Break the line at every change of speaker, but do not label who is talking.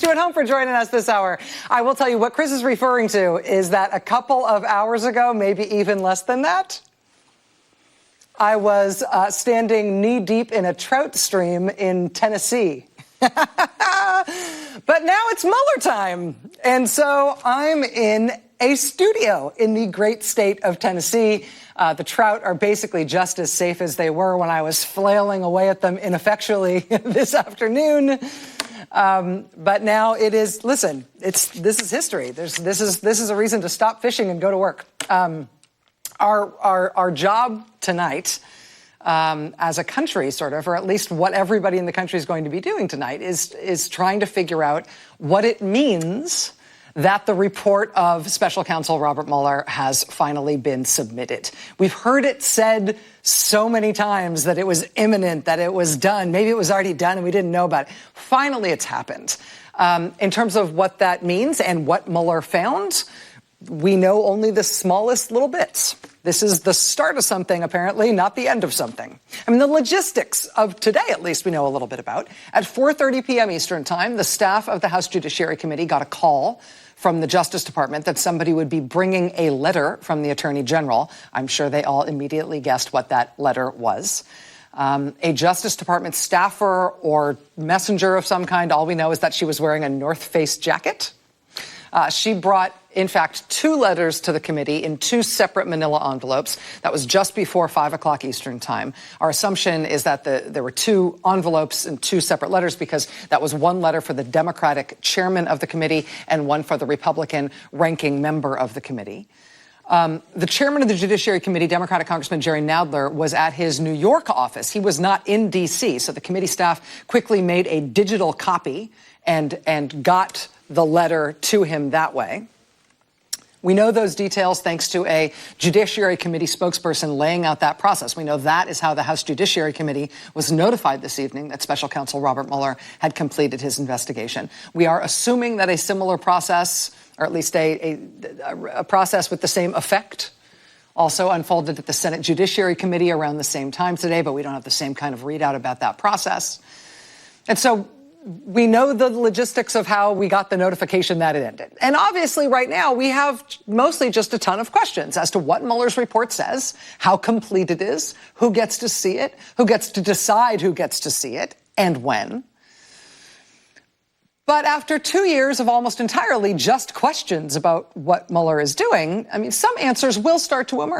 you at home for joining us this hour. I will tell you what Chris is referring to is that a couple of hours ago, maybe even less than that, I was standing knee-deep in a trout stream in Tennessee. But now it's Mueller time. And so I'm in a studio in the great state of Tennessee. The trout are basically just as safe as they were when I was flailing away at them ineffectually this afternoon. But now it is, listen, this is history. This is a reason to stop fishing and go to work. Our job tonight, as a country, sort of, or at least what everybody in the country is going to be doing tonight, is trying to figure out what it means that the report of Special Counsel Robert Mueller has finally been submitted. We've heard it said so many times that it was imminent, that it was done. Maybe it was already done and we didn't know about it. Finally, it's happened. In terms of what that means and what Mueller found, we know only the smallest little bits. This is the start of something, apparently, not the end of something. I mean, the logistics of today, at least, we know a little bit about. At 4:30 p.m. Eastern Time, the staff of the House Judiciary Committee got a call from the Justice Department that somebody would be bringing a letter from the Attorney General. I'm sure they all immediately guessed what that letter was. A Justice Department staffer or messenger of some kind, all we know is that she was wearing a North Face jacket. She brought, in fact, 2 letters to the committee in 2 separate manila envelopes. That was just before 5 o'clock Eastern Time. Our assumption is that there were 2 envelopes and 2 separate letters because that was 1 letter for the Democratic chairman of the committee and 1 for the Republican ranking member of the committee. The chairman of the Judiciary Committee, Democratic Congressman Jerry Nadler, was at his New York office. He was not in D.C., so the committee staff quickly made a digital copy and got the letter to him that way. We know those details thanks to a Judiciary Committee spokesperson laying out that process. We know that is how the House Judiciary Committee was notified this evening that Special Counsel Robert Mueller had completed his investigation. We are assuming that a similar process, or at least a process with the same effect, also unfolded at the Senate Judiciary Committee around the same time today, but we don't have the same kind of readout about that process. And so we know the logistics of how we got the notification that it ended. And obviously right now we have mostly just a ton of questions as to what Mueller's report says, how complete it is, who gets to see it, who gets to decide who gets to see it, and when. But after 2 years of almost entirely just questions about what Mueller is doing, I mean, some answers will start to emerge.